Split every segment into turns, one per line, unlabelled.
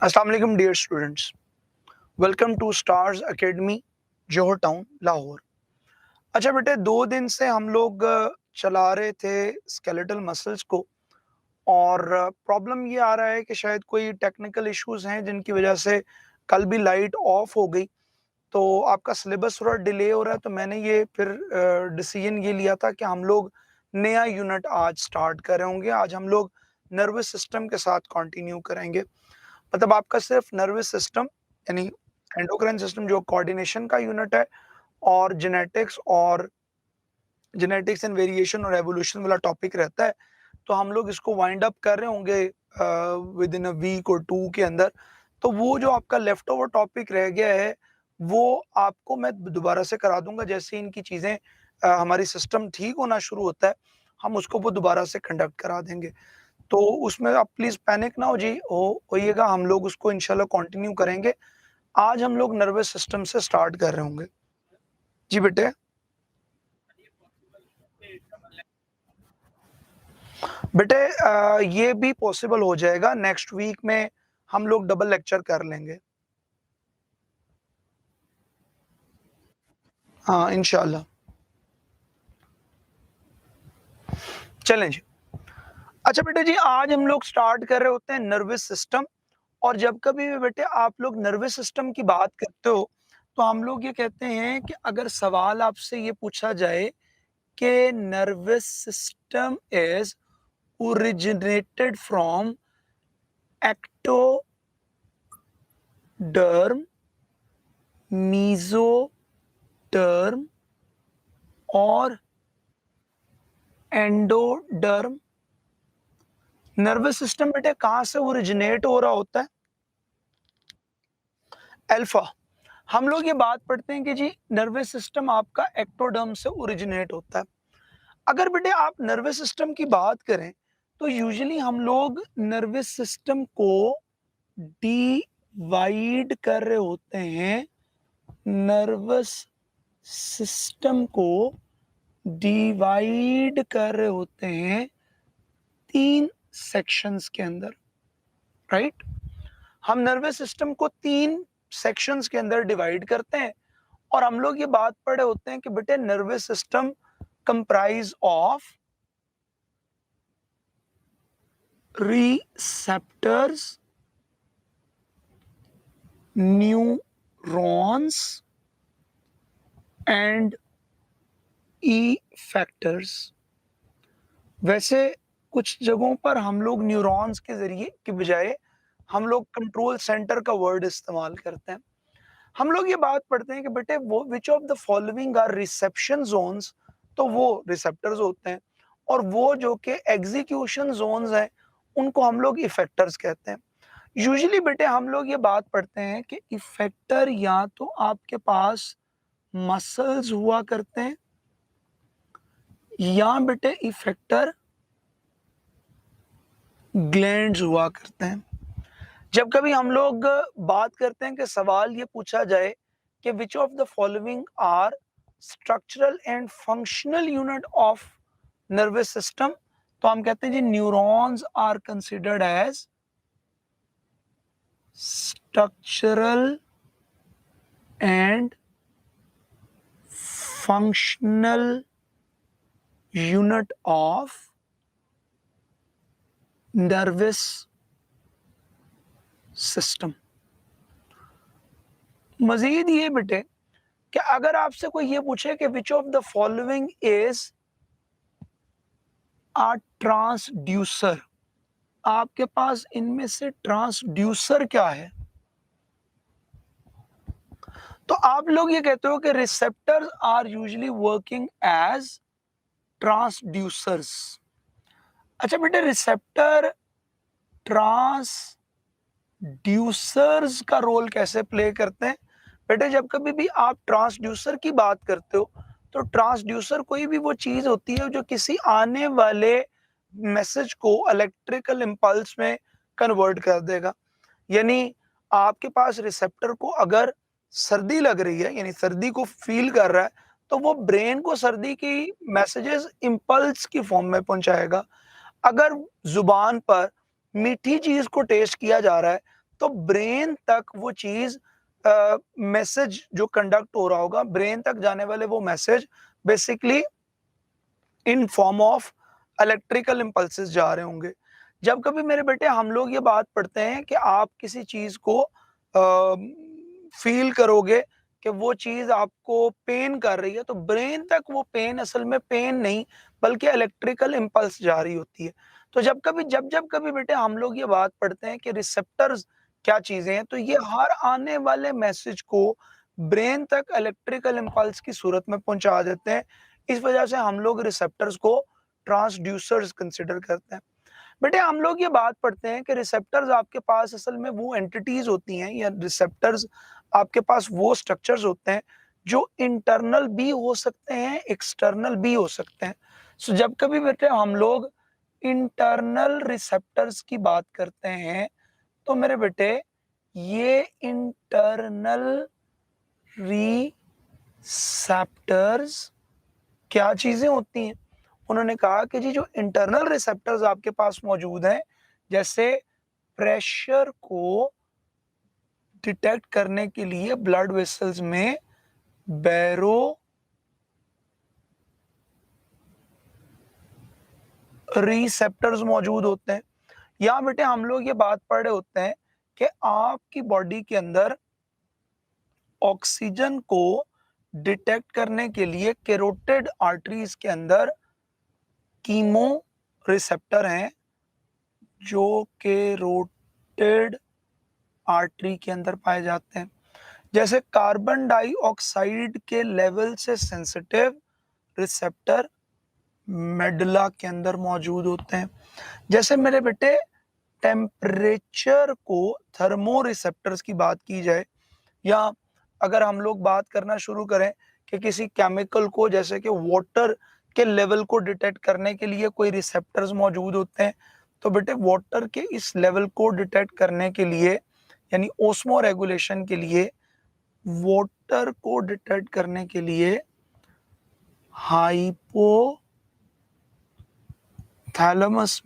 अस्सलाम वालेकुम dear students, welcome to Stars academy Johar town Lahore. अच्छा बेटे, 2 दिन से हम लोग चला रहे थे स्केलेटल मसल्स को और प्रॉब्लम ये आ रहा है कि शायद कोई टेक्निकल इश्यूज हैं जिनकी वजह से कल भी लाइट ऑफ हो गई, तो आपका सिलेबस थोड़ा डिले हो रहा है। तो मैंने ये फिर डिसीजन ये लिया था कि हम लोग नया यूनिट आज स्टार्ट कर रहे होंगे। आज हम लोग नर्वस सिस्टम के साथ कंटिन्यू करेंगे। मतलब आपका सिर्फ नर्वस सिस्टम यानी एंडोक्राइन सिस्टम जो कोऑर्डिनेशन का यूनिट है, और जेनेटिक्स एंड वेरिएशन और एवोल्यूशन वाला टॉपिक रहता है। तो हम लोग इसको वाइंड अप कर रहे होंगे विद इन अ वीक और 2 के अंदर। तो वो जो आपका लेफ्ट ओवर टॉपिक रह गया है, वो आपको मैं दोबारा से करा दूंगा। जैसे इनकी चीज़ें हमारी सिस्टम ठीक होना शुरू होता है, हम उसको वो दोबारा से कंडक्ट करा देंगे। तो उसमें आप प्लीज़ पैनिक ना होइएगा, हम लोग उसको इंशाल्लाह कंटिन्यू करेंगे। आज हम लोग नर्वस सिस्टम से स्टार्ट कर रहे होंगे। जी बेटे। बेटे ये भी पॉसिबल हो जाएगा, नेक्स्ट वीक में हम लोग डबल लेक्चर कर लेंगे। हाँ, इंशाल्लाह। चलें जी। अच्छा बेटे जी, आज हम लोग स्टार्ट कर रहे होते हैं नर्वस सिस्टम। और जब कभी भी बेटे आप लोग नर्वस सिस्टम की बात करते हो, तो हम लोग ये कहते हैं कि अगर सवाल आपसे ये पूछा जाए कि nervous system is originated from ectoderm, mesoderm और एंडोडर्म। नर्वस सिस्टम बेटे कहाँ से ओरिजिनेट हो रहा होता है? अल्फा। हम लोग ये बात पढ़ते हैं कि जी नर्वस सिस्टम आपका एक्टोडर्म से ओरिजिनेट होता है। अगर बेटे आप नर्वस सिस्टम की बात करें, तो यूजुअली हम लोग नर्वस सिस्टम को डिवाइड कर रहे होते हैं। नर्वस सिस्टम को डिवाइड कर रहे होते हैं 3 सेक्शंस के अंदर, राइट? हम नर्वस सिस्टम को 3 सेक्शंस के अंदर डिवाइड करते हैं। और हम लोग ये बात पढ़े होते हैं कि बेटे nervous system comprise of receptors, neurons and effectors. वैसे कुछ जगहों पर हम लोग न्यूरॉन्स के जरिए के बजाय हम लोग कंट्रोल सेंटर का वर्ड इस्तेमाल करते हैं। हम लोग ये बात पढ़ते हैं कि बेटे वो which of the following are reception zones, तो वो रिसेप्टर्स होते हैं। और वो जो कि एग्जीक्यूशन जोन्स हैं, उनको हम लोग इफेक्टर्स कहते हैं। यूजुअली बेटे हम लोग ये बात पढ़ते हैं कि इफेक्टर या तो आपके पास मसल्स हुआ करते हैं, या बेटे इफेक्टर ग्लैंड्स हुआ करते हैं। जब कभी हम लोग बात करते हैं कि सवाल ये पूछा जाए कि which of the following are structural and functional unit of nervous system, तो हम कहते हैं जी neurons are considered as structural and functional unit of nervous system. मजीद ये बेटे कि अगर आपसे कोई ये पूछे कि which of the following is a transducer, आपके पास इनमें से ट्रांसड्यूसर क्या है, तो आप लोग ये कहते हो कि receptors are usually working as transducers. अच्छा बेटे, रिसेप्टर ट्रांसड्यूसर्स का रोल कैसे प्ले करते हैं? बेटे जब कभी भी आप ट्रांसड्यूसर की बात करते हो, तो ट्रांसड्यूसर कोई भी वो चीज होती है जो किसी आने वाले मैसेज को इलेक्ट्रिकल इंपल्स में कन्वर्ट कर देगा। यानी आपके पास रिसेप्टर को अगर सर्दी लग रही है, यानी सर्दी को फील कर रहा है, तो वो ब्रेन को सर्दी की मैसेजेस इंपल्स की फॉर्म में पहुंचाएगा। अगर जुबान पर मीठी चीज को टेस्ट किया जा रहा है, तो ब्रेन तक वो चीज मैसेज जो कंडक्ट हो रहा होगा, ब्रेन तक जाने वाले वो message basically in form of electrical impulses जा रहे होंगे। जब कभी मेरे बेटे हम लोग ये बात पढ़ते हैं कि आप किसी चीज को फील करोगे कि वो चीज आपको पेन कर रही है, तो ब्रेन तक वो पेन असल में पेन नहीं बल्कि इलेक्ट्रिकल इम्पल्स जा रही होती है। तो जब कभी बेटे हम लोग ये बात पढ़ते हैं कि रिसेप्टर्स क्या चीजें हैं, तो ये हर आने वाले मैसेज को ब्रेन तक इलेक्ट्रिकल इम्पल्स की सूरत में पहुंचा देते हैं। इस वजह से हम लोग रिसेप्टर्स को ट्रांसड्यूसर्स कंसिडर करते हैं। बेटे हम लोग ये बात पढ़ते हैं कि रिसेप्टर्स आपके पास असल में वो एंटिटीज होती हैं, या रिसेप्टर्स आपके पास वो स्ट्रक्चर्स होते हैं जो इंटरनल भी हो सकते हैं, एक्सटर्नल भी हो सकते हैं। सो जब कभी बेटे हम लोग इंटरनल रिसेप्टर्स की बात करते हैं, तो मेरे बेटे ये इंटरनल रिसेप्टर्स क्या चीजें होती हैं? उन्होंने कहा कि जी जो इंटरनल रिसेप्टर्स आपके पास मौजूद हैं, जैसे प्रेशर को डिटेक्ट करने के लिए ब्लड वेसल्स में बैरो रिसेप्टर्स मौजूद होते हैं। या बेटे हम लोग ये बात पढ़ रहे होते हैं कि आपकी बॉडी के अंदर ऑक्सीजन को डिटेक्ट करने के लिए कैरोटिड आर्टरीज के अंदर कीमो रिसेप्टर हैं, जो कैरोटिड आर्टरी के अंदर पाए जाते हैं। जैसे कार्बन डाइऑक्साइड के लेवल से सेंसिटिव रिसेप्टर मेडुला के अंदर मौजूद होते हैं। जैसे मेरे बेटे टेम्परेचर को थर्मो रिसेप्टर्स की बात की जाए, या अगर हम लोग बात करना शुरू करें कि किसी केमिकल को, जैसे कि वाटर के लेवल को डिटेक्ट करने के लिए कोई रिसेप्टर्स मौजूद होते हैं, तो बेटे वाटर के इस लेवल को डिटेक्ट करने के लिए, यानी ओस्मो रेगुलेशन के लिए, वाटर को डिटेक्ट करने के लिए हाइपोथैलेमस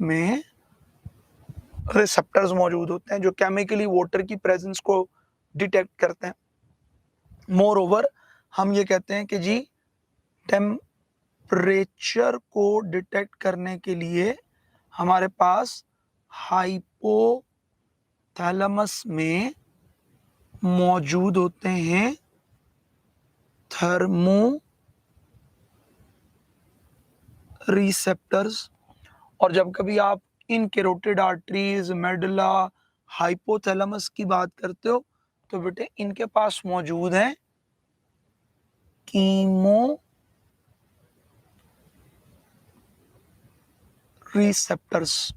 में रिसेप्टर्स मौजूद होते हैं जो केमिकली वाटर की प्रेजेंस को डिटेक्ट करते हैं। मोर ओवर हम ये कहते हैं कि जी टेम्परेचर को डिटेक्ट करने के लिए हमारे पास हाइपोथैलेमस में मौजूद होते हैं थर्मो रिसेप्टर्स। और जब कभी आप इन कैरोटिड आर्टरीज, मेडुला, हाइपोथैलेमस की बात करते हो, तो बेटे इनके पास मौजूद है कीमो रिसेप्टर्स,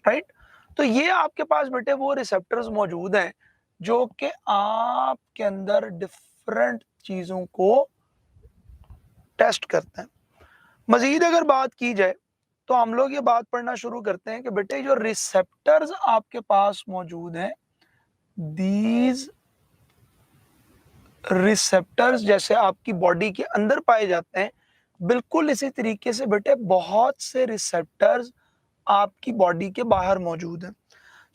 राइट। तो ये आपके पास बेटे वो रिसेप्टर्स मौजूद हैं जो कि आपके अंदर डिफरेंट चीजों को टेस्ट करते हैं। मजीद अगर बात की जाए तो हम लोग ये बात पढ़ना शुरू करते हैं कि बेटे जो रिसेप्टर्स आपके पास मौजूद हैं, दीज रिसेप्टर्स जैसे आपकी बॉडी के अंदर पाए जाते हैं, बिल्कुल इसी तरीके से बेटे बहुत से रिसेप्टर्स आपकी बॉडी के बाहर मौजूद हैं।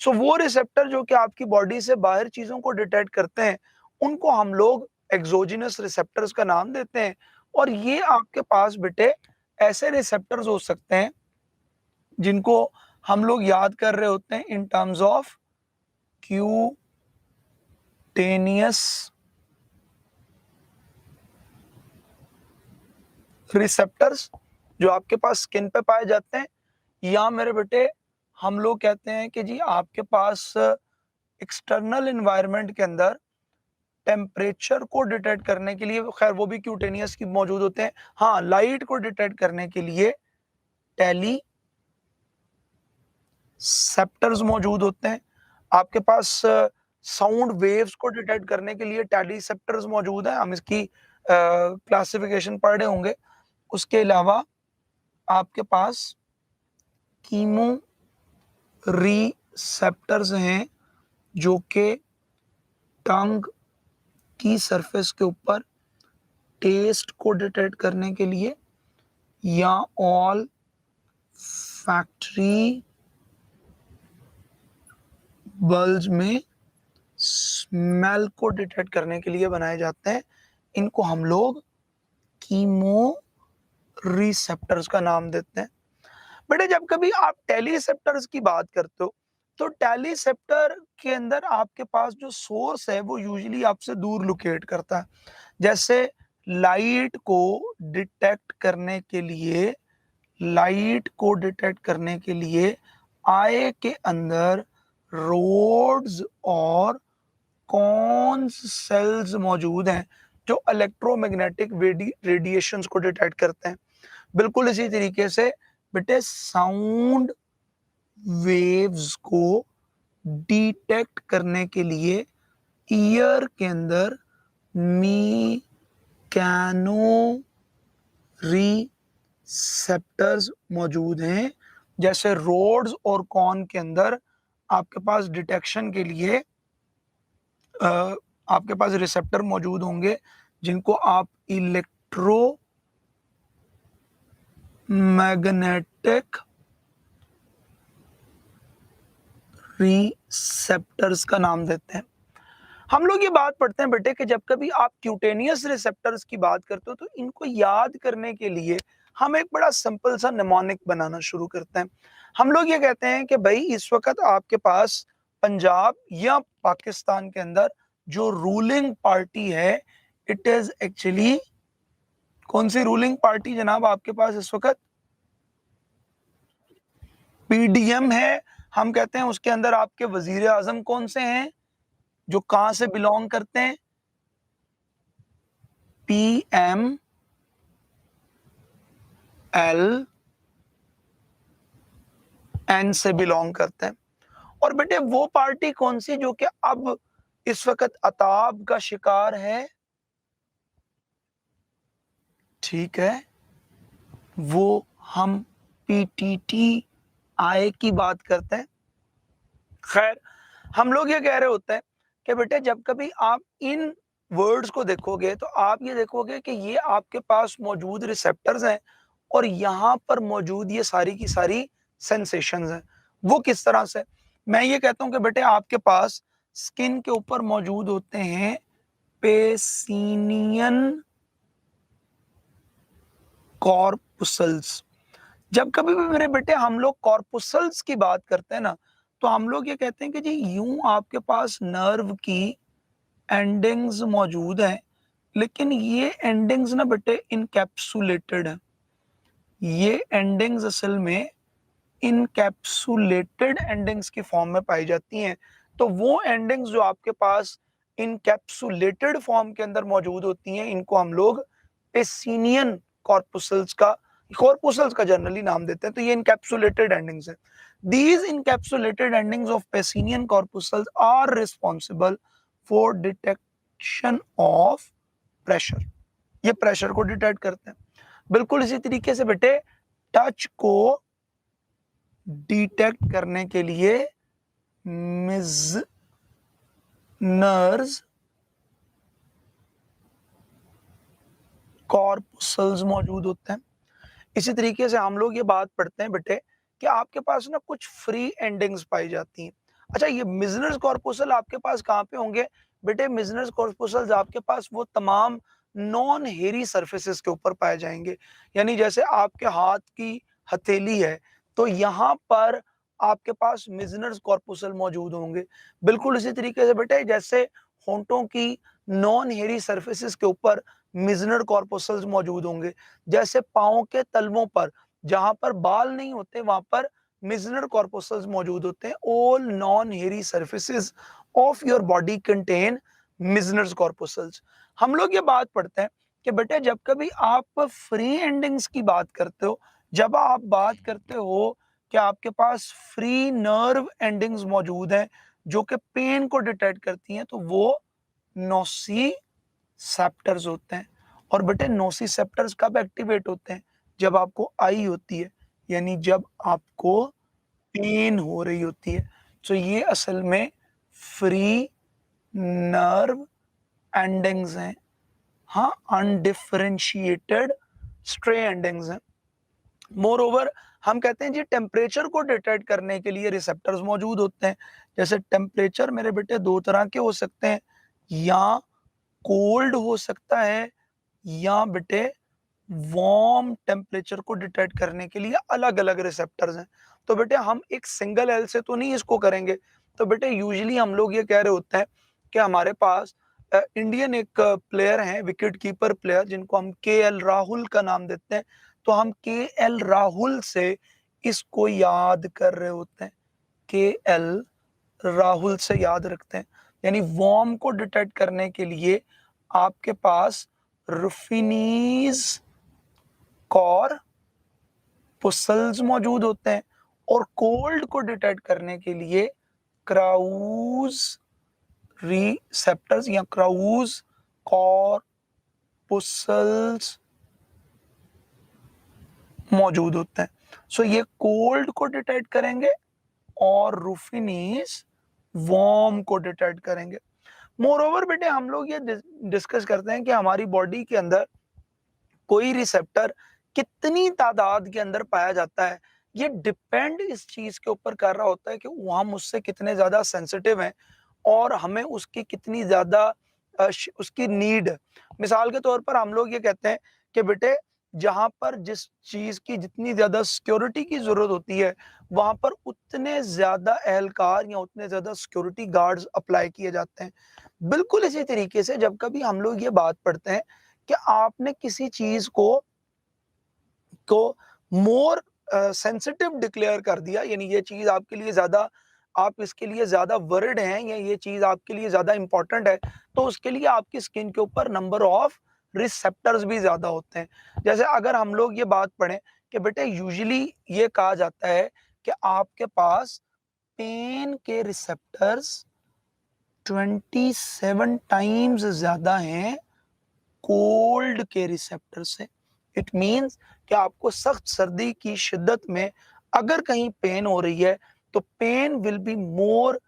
सो वो रिसेप्टर जो कि आपकी बॉडी से बाहर चीजों को डिटेक्ट करते हैं, उनको हम लोग एक्सोजिनस रिसेप्टर्स का नाम देते हैं। और ये आपके पास बेटे ऐसे रिसेप्टर्स हो सकते हैं जिनको हम लोग याद कर रहे होते हैं in terms of cutaneous receptors, जो आपके पास स्किन पे पाए जाते हैं। या मेरे बेटे हम लोग कहते हैं कि जी आपके पास एक्सटर्नल एनवायरनमेंट के अंदर टेम्परेचर को डिटेक्ट करने के लिए, खैर वो भी क्यूटेनियस की मौजूद होते हैं, हाँ लाइट को डिटेक्ट करने के लिए टेली सेप्टर्स मौजूद होते हैं। आपके पास साउंड वेव्स को डिटेक्ट करने के लिए टेलीसेप्टर्स मौजूद हैं, हम इसकी क्लासिफिकेशन पढ़ रहे होंगे। उसके अलावा आपके पास कीमो रिसेप्टर्स हैं जो कि टंग की सरफेस के ऊपर टेस्ट को डिटेक्ट करने के लिए, या ऑल फैक्ट्री बल्ब में स्मेल को डिटेक्ट करने के लिए बनाए जाते हैं। इनको हम लोग कीमो रिसेप्टर्स का नाम देते हैं। बेटे जब कभी आप टेलीसेप्टर्स की बात करते हो तो टेलीसेप्टर के अंदर आपके पास जो सोर्स है वो यूजुअली आपसे दूर लोकेट करता है। जैसे लाइट को डिटेक्ट करने के लिए आई के अंदर रोड्स और कॉन्स सेल्स मौजूद हैं जो इलेक्ट्रोमैग्नेटिक रेडिएशंस को डिटेक्ट करते हैं। बिल्कुल इसी तरीके से बेटे साउंड वेव्स को डिटेक्ट करने के लिए ईयर के अंदर मैकेनो रिसेप्टर्स मौजूद हैं। जैसे रोड्स और कॉन के अंदर आपके पास डिटेक्शन के लिए आपके पास रिसेप्टर मौजूद होंगे जिनको आप इलेक्ट्रो मैग्नेटिक रिसेप्टर्स का नाम देते हैं। हम लोग ये बात पढ़ते हैं बेटे कि जब कभी आप क्यूटेनियस रिसेप्टर्स की बात करते हो तो इनको याद करने के लिए हम एक बड़ा सिंपल सा निमोनिक बनाना शुरू करते हैं। हम लोग ये कहते हैं कि भाई इस वक्त आपके पास पंजाब या पाकिस्तान के अंदर जो रूलिंग पार्टी है इट इज एक्चुअली कौन सी रूलिंग पार्टी जनाब आपके पास इस वक्त? पीडीएम है। हम कहते हैं उसके अंदर आपके वजीर आजम कौन से हैं जो कहां से बिलोंग करते हैं? पीएम एल एन से बिलोंग करते हैं। और बेटे वो पार्टी कौन सी जो कि अब इस वक्त अताब का शिकार है? ठीक है, वो हम पीटीटी आई की बात करते हैं। खैर हम लोग ये कह रहे होते हैं कि बेटे जब कभी आप इन वर्ड्स को देखोगे तो आप ये देखोगे कि ये आपके पास मौजूद रिसेप्टर्स हैं और यहाँ पर मौजूद ये सारी की सारी सेंसेशंस हैं। वो किस तरह से? मैं ये कहता हूँ कि बेटे आपके पास स्किन के ऊपर मौजूद होते हैं पेसिनियन कॉर्पुसल्स। जब कभी भी मेरे बेटे हम लोग कॉर्पुसल्स की बात करते हैं ना तो हम लोग ये कहते हैं कि जी यूं आपके पास नर्व की एंडिंग्स मौजूद हैं, लेकिन ये एंडिंग्स ना बेटे इनकैप्सुलेटेड है। ये एंडिंग्स असल में इनकैप्सुलेटेड एंडिंग्स की फॉर्म में पाई जाती हैं। तो वो एंडिंग्स जो आपके पास इनकैप्सुलेटेड फॉर्म के अंदर मौजूद होती हैं इनको हम लोग पेसिनियन कॉर्पुसल्स का जनरली नाम देते हैं। तो ये इनकैप्सुलेटेड एंडिंग्स हैं। These encapsulated endings of Pacinian corpuscles are responsible for detection of pressure. ये प्रेशर को डिटेक्ट करते हैं। बिल्कुल इसी तरीके से बेटे टच को डिटेक्ट करने के लिए मिजनर्स कॉर्पुसल्स मौजूद होते हैं। इसी तरीके से हम लोग ये बात पढ़ते हैं बेटे कि आपके पास ना कुछ फ्री एंडिंग्स पाई जाती हैं। अच्छा ये मिजनर्स कॉर्पुसल आपके पास कहाँ पे होंगे? बेटे मिजनर्स कॉर्पुसल्स आपके पास वो तमाम नॉन हेरी सरफेसेस के ऊपर पाए जाएंगे। यानी जैसे आपके हाथ की हथेली है तो यहाँ पर आपके पास मिजनर्स कॉर्पुसल मौजूद होंगे। बिल्कुल इसी तरीके से बेटे जैसे होंठों की नॉन हेरी सरफेसेस के ऊपर मिजनर कॉर्पुसल्स मौजूद होंगे। जैसे पाँव के तलवों पर जहां पर बाल नहीं होते वहां पर मिजनर कॉर्पुसल्स मौजूद होते हैं। All non hairy surfaces of your body contain Meissner corpuscles. हम लोग ये बात पढ़ते हैं कि बेटे जब कभी आप फ्री एंडिंग्स की बात करते हो, जब आप बात करते हो कि आपके पास फ्री नर्व एंडिंग्स मौजूद हैं जो कि पेन को डिटेक्ट करती हैं तो वो नोसिसेप्टर्स होते हैं। और बेटे नोसिसेप्टर्स कब एक्टिवेट होते हैं? जब आपको आई होती है, यानी जब आपको पेन हो रही होती है। तो ये असल में फ्री नर्व एंडिंग्स हैं। हाँ, अनडिफरेंशिएटेड स्ट्रे एंडिंग्स हैं। मोर ओवर हम कहते हैं जी टेम्परेचर को डिटेक्ट करने के लिए रिसेप्टर्स मौजूद होते हैं। जैसे टेम्परेचर मेरे बेटे 2 तरह के हो सकते हैं, या कोल्ड हो सकता है या बेटे वार्म टेम्परेचर को डिटेक्ट करने के लिए अलग-अलग रिसेप्टर्स हैं। तो बेटे हम एक सिंगल एल से तो नहीं इसको करेंगे। तो बेटे यूजुअली हम लोग ये कह रहे होते हैं कि हमारे पास इंडियन एक प्लेयर हैं, विकेट कीपर प्लेयर, जिनको हम केएल राहुल का नाम देते हैं। तो हम केएल राहुल से इसको याद कर रहे होते हैं, केएल राहुल से याद रखते हैं। यानी वार्म को डिटेक्ट करने के लिए आपके पास रुफिनीज कॉर्पुसल्स मौजूद होते हैं, और कोल्ड को डिटेक्ट करने के लिए क्राउज रिसेप्टर्स या क्राउज कॉर्पुसल्स मौजूद होते हैं। सो ये कोल्ड को डिटेक्ट करेंगे और रुफिनीज वार्म को डिटेक्ट करेंगे। मोरओवर बेटे हम लोग ये डिस्कस करते हैं कि हमारी बॉडी के अंदर कोई रिसेप्टर कितनी तादाद के अंदर पाया जाता है। ये डिपेंड इस चीज के ऊपर कर रहा होता है कि वो हम उससे कितने ज्यादा सेंसिटिव हैं और हमें उसकी कितनी ज्यादा उसकी नीड। मिसाल के तौर पर हम लोग ये कहते हैं कि बेटे जहां पर जिस चीज की जितनी ज्यादा सिक्योरिटी की जरूरत होती है, वहां पर उतने ज्यादा एहलकार या उतने ज्यादा सिक्योरिटी गार्ड्स अप्लाई किए जाते हैं। बिल्कुल इसी तरीके से जब कभी हम लोग ये बात पढ़ते हैं कि आपने किसी चीज को मोर सेंसिटिव डिक्लेयर कर दिया, यानी ये चीज आपके लिए ज्यादा, आप इसके लिए ज्यादा वर्ड हैं या ये चीज आपके लिए ज्यादा इंपॉर्टेंट है, तो उसके लिए आपकी स्किन के ऊपर नंबर ऑफ रिसेप्टर्स भी ज्यादा होते हैं। जैसे अगर हम लोग ये बात पढ़ें कि बेटे यूजुअली ये कहा जाता है कि आपके पास पेन के रिसेप्टर्स 27 टाइम्स ज्यादा हैं कोल्ड के रिसेप्टर से। इट मीन्स कि आपको सख्त सर्दी की शिद्दत में अगर कहीं पेन हो रही है तो pain will be more,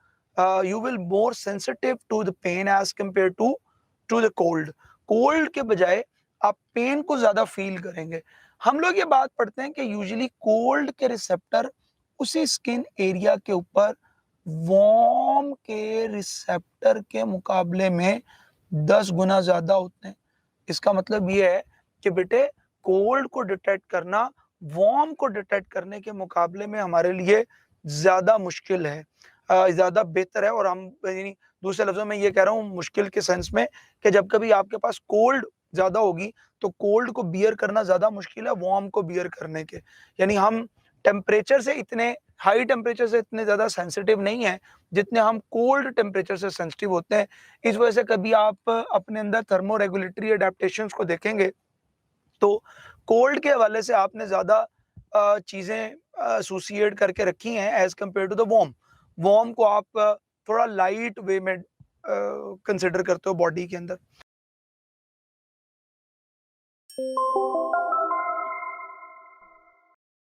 you will more sensitive to the pain as compare to the cold. Cold के बजाय आप पेन को ज्यादा फील करेंगे। हम लोग ये बात पढ़ते हैं कि यूजुअली कोल्ड के रिसेप्टर उसी स्किन एरिया के ऊपर वार्म के रिसेप्टर के मुकाबले में 10 गुना ज्यादा होते हैं। इसका मतलब ये है कि बेटे कोल्ड को डिटेक्ट करना वार्म को डिटेक्ट करने के मुकाबले में हमारे लिए ज्यादा मुश्किल है, ज्यादा बेहतर है। और हम यानी दूसरे लफ्जों में ये कह रहा हूँ मुश्किल के सेंस में कि जब कभी आपके पास कोल्ड ज्यादा होगी तो कोल्ड को बियर करना ज्यादा मुश्किल है वार्म को बियर करने के। यानी हम टेम्परेचर से इतने हाई टेम्परेचर से इतने ज्यादा सेंसिटिव नहीं है जितने हम कोल्ड टेम्परेचर से सेंसिटिव होते हैं। इस वजह से कभी आप अपने अंदर थर्मो रेगुलेटरी अडेप्टेशंस को देखेंगे तो कोल्ड के हवाले से आपने ज्यादा चीजें एसोसिएट करके रखी हैं as compare to the warm. Warm को आप थोड़ा लाइट वे में कंसिडर करते हो बॉडी के अंदर।